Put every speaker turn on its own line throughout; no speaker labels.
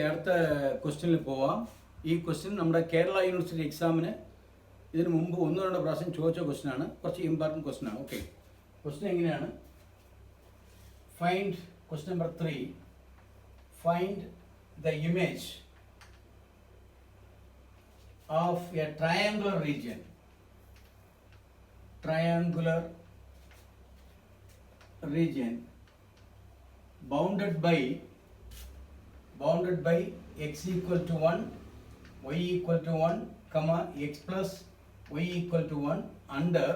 അടുത്ത ക്വസ്റ്റ്യനിൽ പോവാം. ഈ ക്വസ്റ്റ്യൻ നമ്മുടെ കേരള യൂണിവേഴ്സിറ്റി എക്സാമിന് ഇതിന് മുമ്പ് ഒന്നോ രണ്ടോ പ്രാവശ്യം ചോദിച്ച ക്വസ്റ്റ്യൻ ആണ്. കുറച്ച് ഇമ്പോർട്ടൻറ്റ് ക്വസ്റ്റ്യൻ ആണ്. ഓക്കെ, ക്വസ്റ്റ്യൻ എങ്ങനെയാണ്? Find question number 3. Find the image of A triangular region. Triangular region bounded by x equal to 1, y equal to 1, comma x plus y equal to 1 under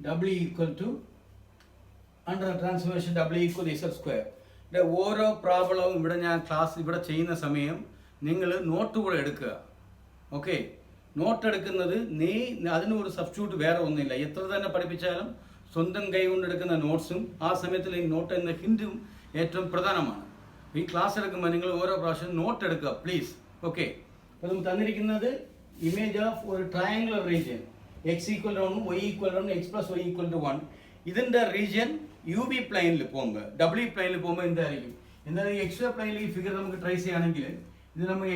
w equal to under the transformation w equal to z square. ഓരോ പ്രോബ്ലവും ഇവിടെ ഞാൻ class ഇവിടെ ചെയ്യുന്ന സമയം നിങ്ങൾ not കൂടെ എടുക്കുക. Okay, not എടുക്കുന്നത് അതിനൊരു സബ്സ്റ്റിറ്റ്യൂട്ട് വേറെ ഒന്നുമില്ല. എത്ര തന്നെ പഠിപ്പിച്ചാലും സ്വന്തം കൈ കൊണ്ടെടുക്കുന്ന നോട്ട്സും ആ സമയത്തിൽ ഈ നോട്ട് എന്ന ഹിൻറ്റും ഏറ്റവും പ്രധാനമാണ്. ഈ ക്ലാസ് എടുക്കുമ്പോൾ നിങ്ങൾ ഓരോ പ്രാവശ്യം നോട്ട് എടുക്കുക പ്ലീസ്. ഓക്കെ, അപ്പോൾ നമുക്ക് തന്നിരിക്കുന്നത് ഇമേജ് ഓഫ് ഒരു triangular region X equal to 1, Y equal to X plus Y equal to 1. ഇതിൻ്റെ റീജിയൻ യു ബി പ്ലെയിനിൽ പോകുമ്പോൾ ഡബ്ല്യു പ്ലെയിനിൽ പോകുമ്പോൾ എന്തായിരിക്കും? എന്തായാലും എക്സ് വൈ പ്ലെയിനിൽ ഈ ഫിഗർ നമുക്ക് ട്രേസ് ചെയ്യുകയാണെങ്കിൽ ഇത് നമുക്ക്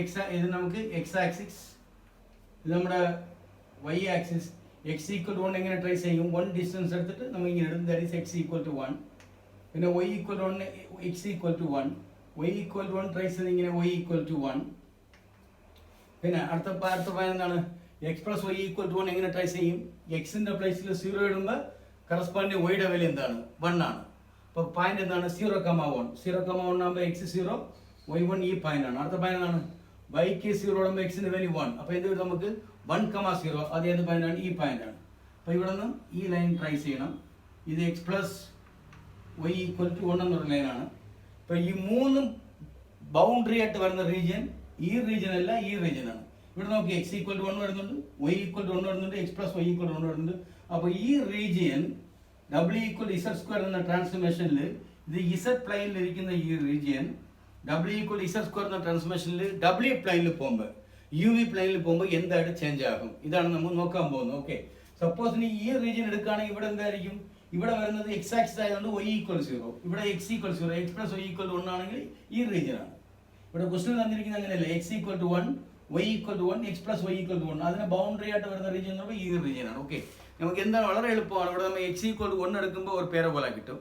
എക്സ് ആക്സിസ്, ഇത് നമ്മുടെ Y axis. X equal to 1 എങ്ങനെ ട്രേസ് ചെയ്യും? 1 ഡിസ്റ്റൻസ് എടുത്തിട്ട് നമ്മൾ ഇങ്ങനെ എടുക്കും. That is X equal to 1. പിന്നെ Y equal to 1 X equal to 1, Y equal to 1 trace ചെയ്ത് ഇങ്ങനെ വൈ ഈക്വൽ ടു 1. പിന്നെ അടുത്ത പോയിന്റ് എന്താണ്? X plus Y equal to 1 എങ്ങനെ ട്രേസ് ചെയ്യും? എക്സിന്റെ പ്ലേസിൽ 0 ഇടുമ്പോൾ കറസ്പോണ്ടിങ് വൈയുടെ വാല്യൂ എന്താണ്? 1 ആണ്. അപ്പോൾ പോയിന്റ് എന്താണ്? 0,1. 0,1 ആകുമ്പോൾ എക്സ് 0, വൈ 1 ഈ പോയിന്റ് ആണ്. അടുത്ത പോയിന്റ് എന്താണ്? വൈക്ക് 0 ആകുമ്പോൾ എക്സിന്റെ വാല്യൂ 1. അപ്പോൾ എന്ത് വരും? നമുക്ക് 1,0. അത് ഏത് പോയിന്റാണ്? ഈ പോയിന്റാണ്. അപ്പോൾ ഇവിടെ നിന്ന് ഈ ലൈൻ ട്രേസ് ചെയ്യണം. ഇത് X plus Y equal to 1 എന്നൊരു ലൈനാണ്. അപ്പോൾ ഈ മൂന്നും ബൗണ്ടറി ആയിട്ട് വരുന്ന റീജിയൻ ഈ റീജിയൻ അല്ല, ഈ റീജിയൻ ആണ്. ഇവിടെ നമുക്ക് എക്സ് ഈക്വൽ ടു 1 വരുന്നുണ്ട്, വൈ ഈക്വൽ ടു 1 വരുന്നുണ്ട്, X plus Y equal to 1 വരുന്നുണ്ട്. അപ്പോൾ ഈ region W equal Z square എന്ന ട്രാൻസ്ഫോർമേഷനിൽ ഇത് ഇസഡ് പ്ലെയിനിൽ ഇരിക്കുന്ന ഈ region W equal Z square എന്ന ട്രാൻസ്ഫോർമേഷനിൽ ഡബ്ല്യു പ്ലെയിനിൽ പോകുമ്പോൾ യു വി പ്ലെയിനിൽ പോകുമ്പോൾ എന്തായിട്ട് ചേഞ്ച് ആകും? ഇതാണ് നമ്മൾ നോക്കാൻ പോകുന്നത്. ഓക്കെ, സപ്പോസ് ഇനി ഈ റീജിയൻ എടുക്കുകയാണെങ്കിൽ ഇവിടെ എന്തായിരിക്കും? ഇവിടെ വരുന്നത് എക്സ് ആക്സിസ് ആയതുകൊണ്ട് വൈ ഈക്വൽ 0, ഇവിടെ X equal 0, X plus Y equal 1 ആണെങ്കിൽ ഈ റീജിയൻ ആണ്. ഇവിടെ ക്വസ്റ്റ്യൻ തന്നിരിക്കുന്നത് അങ്ങനെയല്ല. X equal to 1, Y equal to 1, X plus Y equal to 1. അതിന് ബൗണ്ടറി ആയിട്ട് വരുന്ന റീജിയൻ എന്ന് പറയുമ്പോൾ ഈ റീജിയൻ ആണ്. ഓക്കെ, നമുക്ക് എന്താണ് വളരെ എളുപ്പമാണ്. ഇവിടെ നമ്മൾ എക്സ് ഈക്വൽ ടു 1 എടുക്കുമ്പോൾ ഒരു പാരബോള കിട്ടും.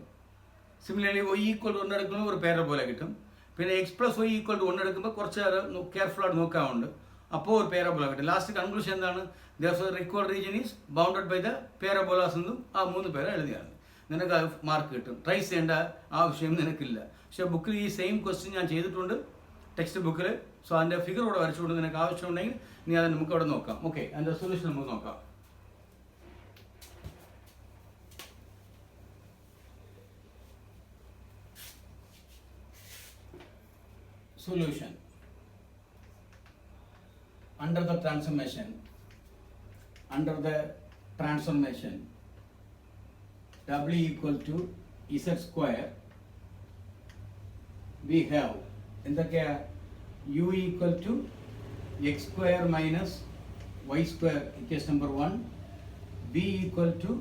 സിമിലർലി വൈ ഈക്വൽ ടു 1 എടുക്കുമ്പോൾ ഒരു പാരബോള കിട്ടും. പിന്നെ X plus Y equal to 1 എടുക്കുമ്പോൾ കുറച്ച് കെയർഫുൾ ആയിട്ട് നോക്കാറുണ്ട്. അപ്പോൾ ഒരു പാരബോള കിട്ടും. ലാസ്റ്റ് കൺക്ലൂഷൻ എന്താണ്? Therefore required region is bounded by the parabolas എന്നും ആ 3 പേരെ എഴുതിയാണ്. നിനക്ക് അത് മാർക്ക് കിട്ടും. ട്രേസ് ചെയ്യേണ്ട ആവശ്യം നിനക്കില്ല. പക്ഷേ ബുക്കിൽ ഈ സെയിം ക്വസ്റ്റ്യൻ ഞാൻ ചെയ്തിട്ടുണ്ട് ടെക്സ്റ്റ് ബുക്കിൽ. സോ അതിൻ്റെ ഫിഗർ ഇവിടെ വരച്ചുകൊണ്ട് നിനക്ക് ആവശ്യമുണ്ടെങ്കിൽ നീ അത് നമുക്ക് അവിടെ നോക്കാം. ഓക്കെ, അതിൻ്റെ സൊല്യൂഷൻ നമുക്ക് നോക്കാം. Solution. Under the transformation w equal to z square, we have എന്തൊക്കെയാ? u equal to x square minus y square equation number 1, b equal to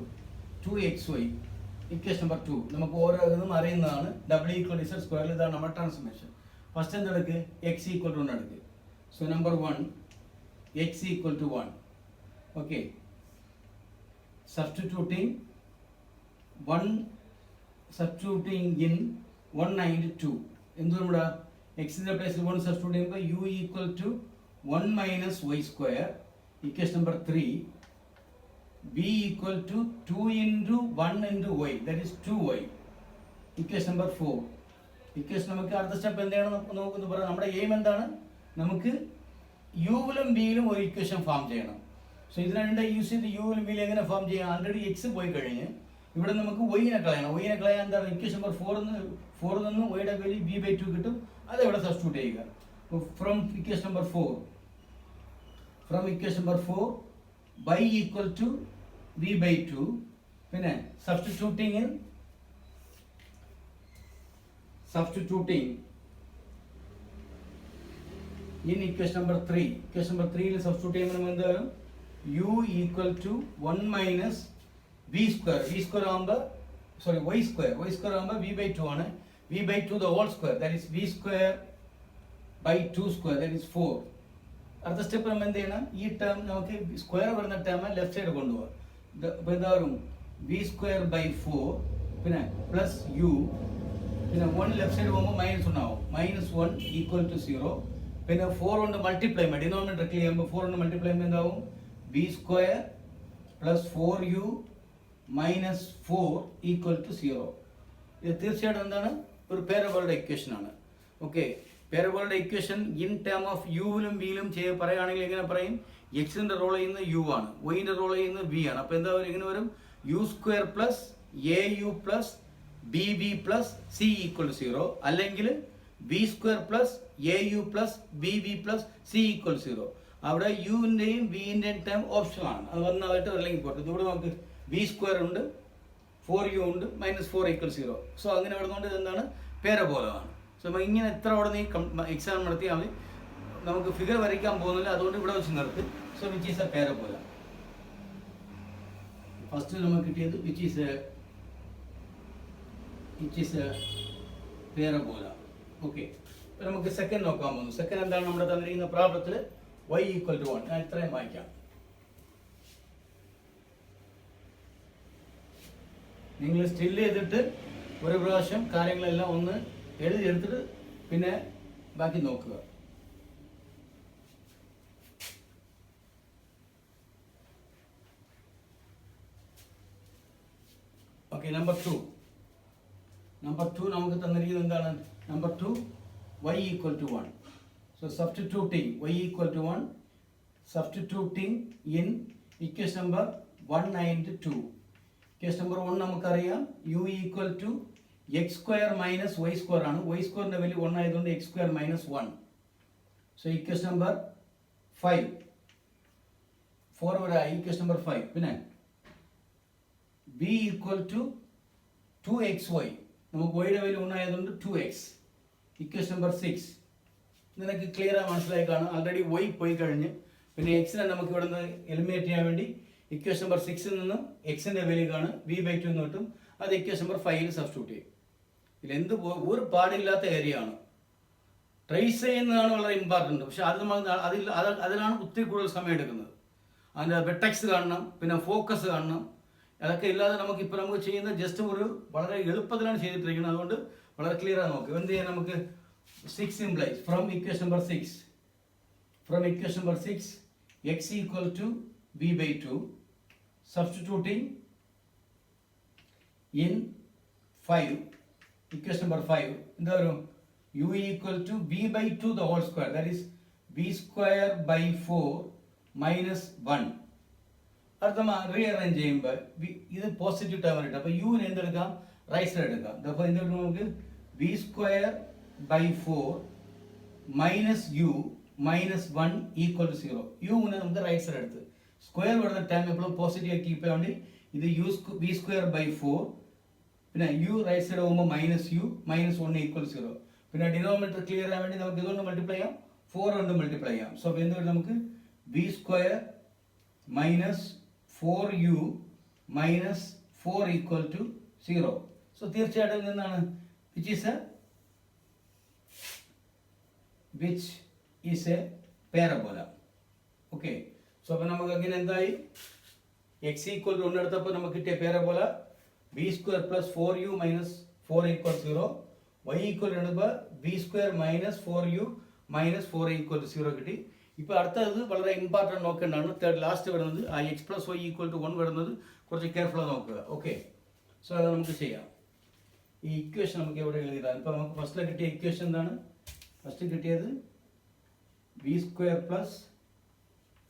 2xy equation number 2. നമുക്ക് ഓരോ ഇതും അറിയുന്നതാണ്. w equal to z square, ഇതാണ് നമ്മുടെ transformation. First എന്തെടുക്ക്? X equal to 1 എടുക്ക്. So number 1 X equal to 1. Okay, substituting in 1 and 2. എന്ത് നമ്മുടെ എക്സിൻ്റെ പ്ലേസിൽ 1 സബ്സ്റ്റിറ്റ്യൂട്ട് ചെയ്യുമ്പോൾ U equal to 1 minus Y square equation number 3, B equal to 2 into 1 into Y, that is 2y equation number 4. Equation നമുക്ക് അടുത്ത step എന്താണ് നോക്കുന്നത് പറയാം. നമ്മുടെ എയിം എന്താണ്? നമുക്ക് യുവിലും ബിയിലും ഒരു ഇക്വേഷൻ ഫോം ചെയ്യണം. സോ ഇതിനെ യൂസ് ചെയ്ത് യുവിലും ബിയിലും എങ്ങനെ ഫോം ചെയ്യാം? ആൾറെഡി എക്സ് പോയി കഴിഞ്ഞ് ഇവിടെ നമുക്ക് വൈനെ കളയണം. വൈനെ കളയാൻ എന്താണ്? ഇക്വേഷൻ നമ്പർ 4 നിന്ന് വൈയുടെ വാല്യൂ b/2 കിട്ടും. അത് ഇവിടെ സബ്സ്റ്റിറ്റ്യൂട്ട് ചെയ്യുക. From equation number 4 y equal to b/2. പിന്നെ substituting in equation number 3. Equation number 3 ൽ സബ്സ്റ്റിറ്റ്യൂട്ട് ചെയ്യുമ്പോൾ എന്താകും? u equal to 1 minus v square. v square ആകുമ്പോൾ y സ്ക്വയർ ആകുമ്പോൾ v/2 ആണ്. v/2 the whole square, that is v square by 2 square, that is 4. അടുത്ത step നമ്മൾ എന്ത് ചെയ്യണം? ഈ ടേം നമുക്ക് സ്ക്വയർ വരുന്ന ടേം ലെഫ്റ്റ് സൈഡ് കൊണ്ടുപോകാം. അപ്പോൾ എന്താ വരും? വി സ്ക്വയർ ബൈ 4 പിന്നെ പ്ലസ് യു പിന്നെ 1 ലെഫ്റ്റ് സൈഡ് പോകുമ്പോൾ മൈനസ് 1 ആവും. -1 ഈക്വൽ ടു 0. പിന്നെ 4 കൊണ്ട് മൾട്ടിപ്ലൈ ചെയ്യുമ്പോൾ ഡിനോമിനേറ്റർ ക്ലിയർ ചെയ്യുമ്പോൾ 4 കൊണ്ട് മൾട്ടിപ്ലൈ ചെയ്യുമ്പോൾ എന്താവും? V square plus 4u minus 4 equal to 0. ഇത് തീർച്ചയായിട്ടും എന്താണ്? ഒരു പാരബോളയുടെ ഇക്വേഷൻ ആണ്. ഓക്കെ, പാരബോളയുടെ ഇക്വേഷൻ ഇൻ ടേം ഓഫ് യുവിലും വിയിലും പറയുകയാണെങ്കിൽ എങ്ങനെ പറയും? എക്സിന്റെ റോൾ ചെയ്യുന്നത് യു ആണ്, വൈന്റെ റോൾ ചെയ്യുന്നത് വി ആണ്. അപ്പോൾ എന്താ ഇങ്ങനെ വരും? U square plus A U plus B B plus C equal to 0, അല്ലെങ്കിൽ B square plus A U plus B B plus C equal 0. അവിടെ യുവിൻ്റെയും വിൻ്റെയും ടേം ഓപ്ഷൻ ആണ്, അത് വന്നതായിട്ട് അല്ലെങ്കിൽ പോട്ടെ. ഇവിടെ നമുക്ക് വി സ്ക്വയർ ഉണ്ട്, 4u ഉണ്ട്, -4 ഈക്വൽ 0. സോ അങ്ങനെ വരുന്നതുകൊണ്ട് ഇതെന്താണ്? പാരബോളയാണ്. സോ ഇങ്ങനെ എത്ര അവിടെ നീ എക്സാം നടത്തിയാൽ മതി. നമുക്ക് ഫിഗർ വരയ്ക്കാൻ പോകുന്നില്ല, അതുകൊണ്ട് ഇവിടെ വെച്ച് നിർത്തി. So which is a parabola. First നമുക്ക് കിട്ടിയത് which is a parabola. Okay, ഇപ്പം നമുക്ക് സെക്കൻഡ് നോക്കാൻ പോകുന്നു. സെക്കൻഡ് എന്താണ്? നമ്മുടെ തന്നിരിക്കുന്ന പ്രോബ്ലത്തിൽ y ഈക്വൽ ടു 1. ഞാൻ ഇത്രയും വായിക്കാം. നിങ്ങൾ സ്റ്റിൽ ചെയ്തിട്ട് ഒരു പ്രാവശ്യം കാര്യങ്ങളെല്ലാം ഒന്ന് എഴുതിയെടുത്തിട്ട് പിന്നെ ബാക്കി നോക്കുക. ഓക്കെ, നമ്പർ 2 നമുക്ക് തന്നിരിക്കുന്നത് എന്താണ്? Number 2 y equal to 1. So substituting y equal to 1, substituting in equation number 1 and 2. Equation number 1 നമുക്കറിയാം u equal to x square minus y square ആണ്. y square ന്റെ വാല്യൂ 1 ആയതുകൊണ്ട് x square minus 1. So equation number 5 4 വരെ equation number 5. പിന്നെ b equal to 2xy, നമുക്ക് y യുടെ value 1 ആയതുകൊണ്ട് 2x. equation number 6 നിനക്ക് ക്ലിയർ ആയി മനസ്സിലായി കാണും. ആൾറെഡി y പോയി കഴിഞ്ഞ് പിന്നെ എക്സിനെ നമുക്ക് ഇവിടെ നിന്ന് എലിമിനേറ്റ് ചെയ്യാൻ വേണ്ടി ഇക്വേഷൻ നമ്പർ 6ൽ നിന്നും എക്സിന്റെ വാല്യൂ കാണും v/2 എന്ന് കിട്ടും. അത് ഇക്വേഷൻ നമ്പർ 5ൽ സബ്സ്റ്റിറ്റ്യൂട്ട് ചെയ്യും. ഇതിലെന്ത് ഒരു പാടില്ലാത്ത ഏരിയ ആണ്. ട്രേസ് ചെയ്യുന്നതാണ് വളരെ ഇമ്പോർട്ടൻ്റ്. പക്ഷെ അതിലാണ് ഒത്തിരി കൂടുതൽ സമയം എടുക്കുന്നത്. അതിൻ്റെ വെട്ടക്സ് കാണണം, പിന്നെ ഫോക്കസ് കാണണം. അതൊക്കെ ഇല്ലാതെ നമുക്ക് ചെയ്യുന്ന ജസ്റ്റ് ഒരു വളരെ എളുപ്പത്തിലാണ് ചെയ്തിട്ടിരിക്കുന്നത്. അതുകൊണ്ട് വളരെ ക്ലിയർ ആയി നോക്കുക. എന്ത് ചെയ്യാൻ? നമുക്ക് 6 implies from equation number 6. From equation number 6, x equal to v/2. Substituting in 5, equation number 5. എന്താ വരും? u equal to v/2 the whole square. That is v square by 4 minus 1. അടുത്ത റീഅറേഞ്ച് ചെയ്യുമ്പോൾ ഇത് പോസിറ്റീവ് ടേം ആയിട്ട്, അപ്പോൾ യുവിന് എന്തെടുക്കാം? Right side എടുക്കാം. അപ്പോൾ എന്തെടുക്കും? നമുക്ക് v square by 4 minus u minus 1 equal to 0. യുവിനെ നമുക്ക് റൈറ്റ് സൈഡ് എടുത്ത് സ്ക്വയർ വരുന്ന ടൈം എപ്പോഴും പോസിറ്റീവ് കീപ്പ് ചെയ്യാൻ വേണ്ടി ഇത് v square by 4 പിന്നെ u റൈറ്റ് സൈഡ് പോകുമ്പോൾ -u -1 equal to 0. പിന്നെ ഡിനോമിനേറ്റർ ക്ലിയർ ആവാൻ വേണ്ടി നമുക്ക് ഇതുകൊണ്ട് മൾട്ടിപ്ലൈ ചെയ്യാം, 4 കൊണ്ട് മൾട്ടിപ്ലൈ ചെയ്യാം. സോ എന്തുകൊണ്ട് നമുക്ക് v square minus 4u minus 4 equal to 0. So തീർച്ചയായിട്ടും എന്താണ്? which is a parabola. Okay, so അപ്പോൾ നമുക്ക് അങ്ങനെ എന്തായി? x equal to 1 എടുത്തപ്പോൾ നമുക്ക് കിട്ടിയ പാരബോല b square plus 4u minus 4 equal to 0. y equal to എടുത്തപ്പോൾ b square minus 4u minus 4 equal to 0 കിട്ടി. ഇപ്പോൾ അടുത്തത് വളരെ ഇമ്പോർട്ടൻ്റ് നോക്കേണ്ടതാണ്. തേർഡ് ലാസ്റ്റ് വരുന്നത് ആ x plus y equal to 1 വരുന്നത് കുറച്ച് കെയർഫുള്ളായി നോക്കുക. ഓക്കെ, സോ അത് നമുക്ക് ചെയ്യാം. ഈ ഇക്വേഷൻ നമുക്ക് എവിടെ എഴുതിയിടാം? ഇപ്പോൾ നമുക്ക് ഫസ്റ്റിൽ കിട്ടിയ ഇക്വേഷൻ എന്താണ്? ഫസ്റ്റ് കിട്ടിയത് v square plus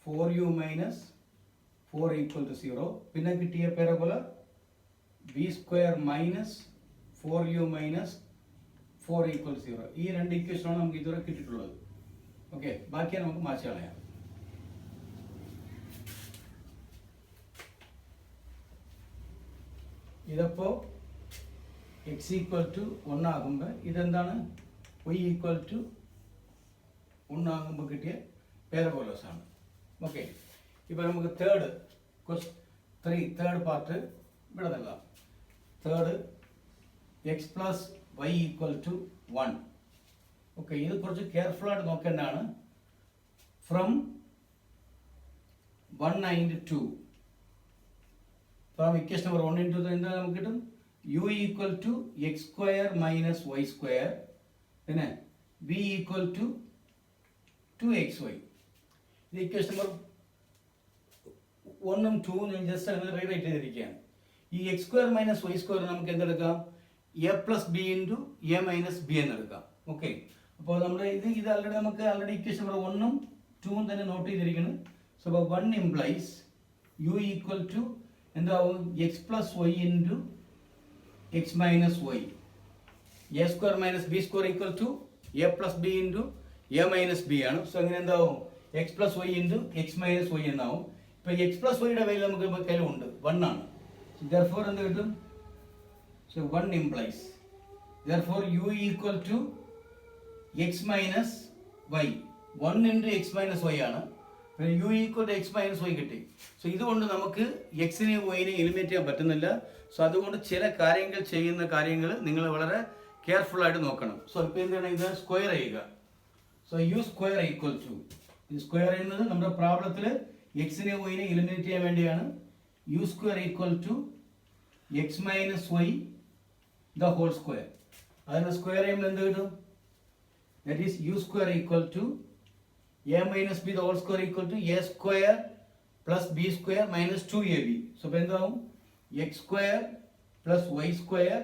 4u minus 4 equal to 0. പിന്നെ കിട്ടിയ പാരബോല v square minus 4u minus 4 equal to 0. ഈ രണ്ട് ഇക്വേഷനാണ് നമുക്ക് ഇതുവരെ കിട്ടിയിട്ടുള്ളത്. ഓക്കെ, ബാക്കിയാണ് നമുക്ക് മാറ്റി കളയാം. ഇതിപ്പോൾ x equal to 1 ആകുമ്പോൾ ഇതെന്താണ്? y equal to 1 ആകുമ്പോൾ കിട്ടിയ പാരബോളസ് ആണ്. ഓക്കെ, ഇപ്പോൾ നമുക്ക് തേർഡ് പാർട്ട് ഇവിടെ നൽകാം. Third x plus y equal to 1. ഓക്കെ, ഇത് കുറച്ച് കെയർഫുൾ ആയിട്ട് നോക്കേണ്ടതാണ്. From 1 and 2 from equation number 1 into 2 എന്താ നമുക്ക് കിട്ടും? u equal to X square minus Y square, പിന്നെ v ഈക്വൽ ടു 2xy. ഇത് ഇക്വേഷൻ നമ്പർ 1 ഉം 2 ഞാൻ ജസ്റ്റ് അങ്ങനെ റീറൈറ്റ് ചെയ്തിരിക്കുകയാണ്. ഈ X square minus Y square നമുക്ക് എന്തെടുക്കാം? A plus B into A minus B എന്നെടുക്കാം. ഓക്കെ, അപ്പോൾ നമ്മുടെ ഇത് ആൾറെഡി ഇക്വേഷൻ നമ്പർ 1 ഉം 2 ഉം തന്നെ നോട്ട് ചെയ്തിരിക്കുന്നത്. സോ അപ്പോൾ 1 ഇംപ്ലൈസ് u ഈക്വൽ ടു എന്താവും? X plus Y into X minus Y, A square minus B square equal to A plus B into A minus B ആണ്. സോ അങ്ങനെ എന്താവും? X plus Y into X minus Y എന്നാവും. ഇപ്പോൾ X plus വൈയുടെ value നമുക്ക് കയ്യിലുണ്ട് 1 ആണ്. Therefore എന്ത് കിട്ടും? So 1 implies therefore u equal to x minus y, 1 into x minus y ആണ്. പിന്നെ u equal to x minus y കിട്ടി. സോ ഇതുകൊണ്ട് നമുക്ക് എക്സിനെ വൈനെ എലിമിനേറ്റ് ചെയ്യാൻ പറ്റുന്നില്ല. സോ അതുകൊണ്ട് ചില കാര്യങ്ങൾ ചെയ്യുന്ന കാര്യങ്ങൾ നിങ്ങൾ വളരെ കെയർഫുൾ ആയിട്ട് നോക്കണം. സോ ഇപ്പോൾ എന്താണ്? ഇത് സ്ക്വയർ ചെയ്യുക. So U square equal to, ഇത് സ്ക്വയർ ചെയ്യുന്നത് നമ്മുടെ പ്രോബ്ലത്തിൽ എക്സിനെ വൈനെ എലിമിനേറ്റ് ചെയ്യാൻ വേണ്ടിയാണ്. U square equal to X minus Y the whole square. അതിന് സ്ക്വയർ ചെയ്യുമ്പോൾ എന്ത് കിട്ടും? That is U square equal to A minus B the whole square equal to A square plus B square minus 2ab. So അപ്പോൾ എന്താവും? X square plus Y square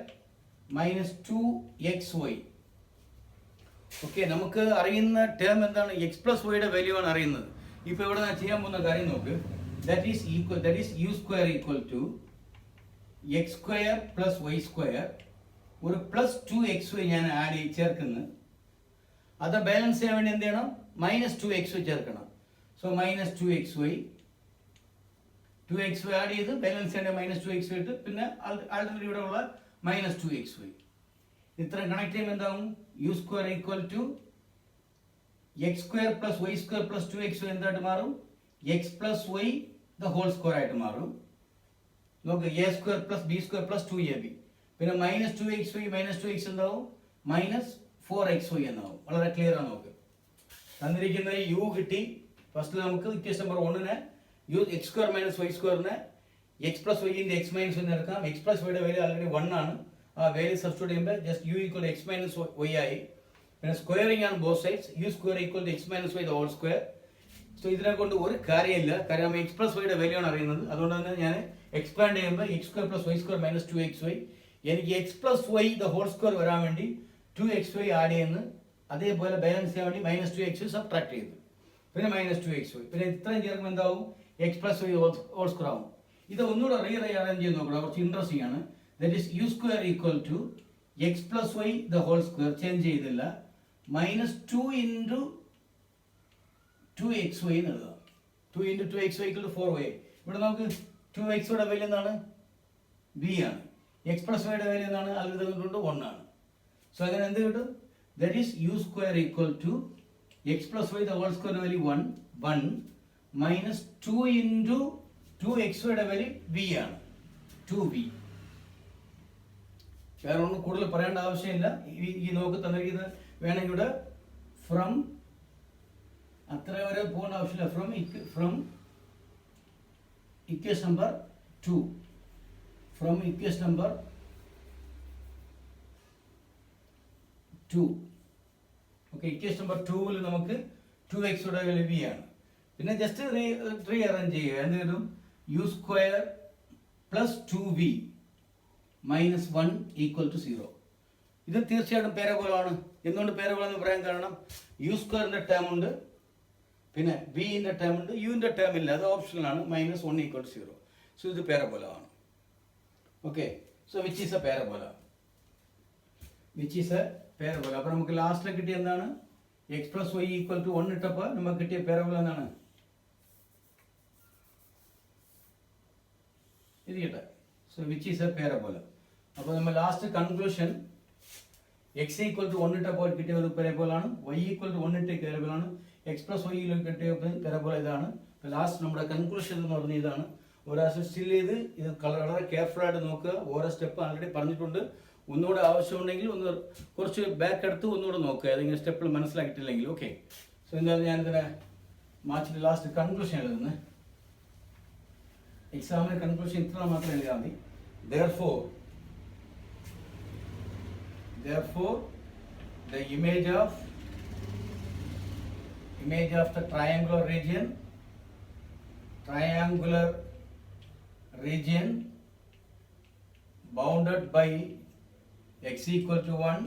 minus 2xy. Okay, നമുക്ക് അറിയുന്ന term എന്താണ്? X plus വൈയുടെ value ആണ് അറിയുന്നത്. ഇപ്പോൾ ഇവിടെ ഞാൻ ചെയ്യാൻ പോകുന്ന കാര്യം നോക്ക്. That is u square equal to x square plus y square ഒരു പ്ലസ് 2xy ഞാൻ ചേർക്കുന്നു. അത് ബാലൻസ് ചെയ്യാൻ വേണ്ടി എന്ത് ചെയ്യണം? മൈനസ് 2xy ചേർക്കണം. സോ മൈനസ് 2xy ആഡ് ചെയ്ത് ബാലൻസ് ചെയ്യേണ്ട മൈനസ് 2xy ഇട്ട് പിന്നെ ആൾറെഡി ഇവിടെ ഉള്ള മൈനസ് 2xy ഇത്ര കണക്ട് ചെയ്യുമ്പോൾ എന്താവും? U square equal to X square plus Y square plus 2xy എന്തായിട്ട് മാറും? X plus Y the whole square ആയിട്ട് മാറും. നോക്ക്, A square plus B square plus 2ab, പിന്നെ മൈനസ് 2xy മൈനസ് 2x എന്താവും? മൈനസ് 4xy എന്നാവും. വളരെ ക്ലിയർ ആണ്. നോക്ക്, തന്നിരിക്കുന്ന യു കിട്ടി. ഫസ്റ്റ് നമുക്ക് ഇക്വേഷൻ നമ്പർ 1നെ U X square minus Y സ്ക്വയറിനെ X plus Y into X minus Y എടുക്കാം. എക്സ് പ്ലസ് വൈയുടെ വാല്യൂ ആൾറെഡി 1 ആണ്. ആ വാല്യൂ സബ്സ്റ്റിറ്റ്യൂട്ട് ചെയ്യുമ്പോൾ just U equal X minus Y ആയി. പിന്നെ സ്ക്വയറിംഗ് ആണ് both sides. U square equal to X minus Y the whole square. So ഇതിനെ കൊണ്ട് ഒരു കാര്യമില്ല, കാര്യം നമ്മൾ എക്സ് പ്ലസ് വൈയുടെ വാല്യൂ ആണ് അറിയുന്നത്. അതുകൊണ്ട് തന്നെ ഞാൻ എക്സ്പാൻഡ് ചെയ്യുമ്പോൾ X square plus Y square minus 2xy, എനിക്ക് X plus Y the whole square വരാൻ വേണ്ടി 2xy ആഡ് ചെയ്യുന്നു. അതേപോലെ ബാലൻസ് ചെയ്യാൻ വേണ്ടി മൈനസ് 2xy സബ്ട്രാക്ട് ചെയ്യുന്നു. പിന്നെ മൈനസ് 2xy, പിന്നെ ഇത്രയും ചേർക്കുമ്പോൾ എന്താവും? X plus y whole square ആവും. ഇത് ഒന്നുകൂടെ അറേഞ്ച് ചെയ്ത് നോക്കണം, കുറച്ച് ഇൻട്രസ്റ്റിംഗ് ആണ്. That is U square equal to X plus Y the whole square change ചെയ്തില്ല, മൈനസ് 2 ഇൻറ്റു 2xy എന്ന് എഴുതാം. 2 into 2xy equal to 4y. ഇവിടെ നമുക്ക് 2xയുടെ വാല്യൂ എന്താണ്? b ആണ്. എക്സ് പ്ലസ് വൈയുടെ വാല്യൂ എന്താണ്? അതിൽ 1 ആണ്. സോ അങ്ങനെ എന്ത് കിട്ടും? That is U square equal to X plus Y the whole square value 1 minus 2 into 2xyയുടെ വാല്യൂ b ആണ്, 2b. വേറെ ഒന്നും കൂടുതൽ പറയേണ്ട ആവശ്യമില്ല. ഈ നോക്ക് തന്നിരിക്കുന്നത് വേണമെങ്കിൽ ഇവിടെ ഫ്രം അത്ര വരെ പോകേണ്ട ആവശ്യമില്ല. From equation number 2, from equation number 2. Okay, equation number 2ൽ നമുക്ക് 2xയുടെ വാല്യൂ b ആണ്. പിന്നെ ജസ്റ്റ് റീഅറേഞ്ച് ചെയ്യുക. എന്ത് കിട്ടും? U square plus 2b minus 1 equal to 0. ഇത് തീർച്ചയായിട്ടും പാരബോളാണ്. എന്തുകൊണ്ട് പാരബോള എന്ന് പറയാൻ കാരണം, യു സ്ക്വയറിൻ്റെ ടേം ഉണ്ട്, പിന്നെ ബിൻ്റെ ടേം ഉണ്ട്, യുവിൻ്റെ ടേം ഇല്ല, അത് ഓപ്ഷനിലാണ്. Minus 1 equal to 0. സോ ഇത് പാരബോള ആണ്. Okay, so which is a parabola, അപ്പോൾ നമുക്ക് ലാസ്റ്റിൽ കിട്ടിയ എന്താണ്? X plus Y equal to 1 ഇട്ടപ്പോൾ നമുക്ക് കിട്ടിയ പാരബോള എന്താണ്? ഇത് കിട്ടെ. So which is a parabola. അപ്പോൾ നമ്മൾ last conclusion x equal to 1 ഇട്ടപ്പോൾ കിട്ടിയ ഒരു പാരബോളാണ്, വൈ ഈക്വൽ ടു 1 ഇട്ട പാരബോളാണ്, എക്സ് പ്ലസ് വൈയിൽ കിട്ടിയ പാരബോള ഇതാണ്. ലാസ്റ്റ് നമ്മുടെ കൺക്ലൂഷൻ എന്ന് പറഞ്ഞ ഇതാണ്. ഒരാഴ്ച സ്റ്റിൽ ചെയ്ത് ഇത് വളരെ കെയർഫുൾ ആയിട്ട് നോക്കുക. ഓരോ സ്റ്റെപ്പ് ആൾറെഡി പറഞ്ഞിട്ടുണ്ട്. ഒന്നുകൂടെ ആവശ്യമുണ്ടെങ്കിൽ ഒന്ന് കുറച്ച് ബാക്ക് എടുത്ത് ഒന്നുകൂടെ നോക്കുക, ഏതെങ്കിലും സ്റ്റെപ്പിൽ മനസ്സിലാക്കിയിട്ടില്ലെങ്കിൽ. ഓക്കെ, സോ എന്തായാലും ഞാനിതിനെ മാർച്ചിൻ്റെ ലാസ്റ്റ് കൺക്ലൂഷൻ എഴുതുന്നത്. എക്സാമിന് കൺക്ലൂഷൻ ഇത്ര മാത്രം എഴുതിയാൽ മതി. Therefore, the image of the triangular region bounded by x equal to 1,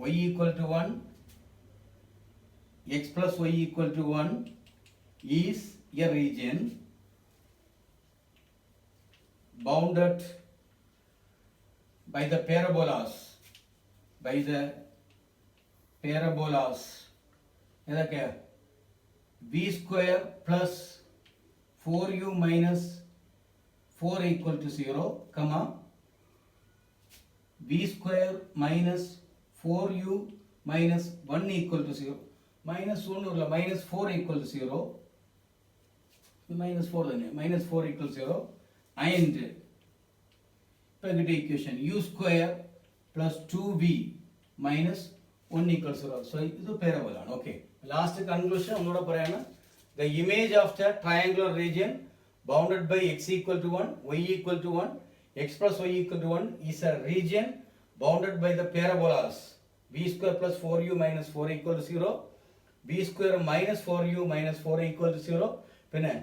y equal to 1, x plus y equal to 1 is a region bounded by the parabolas. ഏതൊക്കെയാ? b square plus 4u minus 4 equal to 0, comma b square minus 4u minus 1 equal to 0, minus 1 or minus 4 equal to 0, minus 4 തന്നെ, minus 4 equal to 0, and equation u square plus 2v minus 1 equals 0. So ഇത് parabola ആണ്. Okay, last conclusion ഒന്നുകൂടെ പറയാണ്. The image of the triangular region bounded by x equal to 1, y equal to 1, x plus y equal to 1 is a region bounded by the parabolas b square plus 4u minus 4 equal to 0, b square minus 4u minus 4 equal to 0, പിന്നെ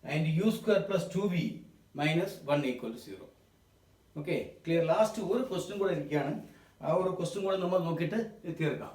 and u square plus 2v minus 1 equal to 0. Okay, clear. Last ഒരു question കൂടെ ഇരിക്കുകയാണ്. ആ ഒരു question കൂടെ നമ്മൾ നോക്കിയിട്ട് തീർക്കാം.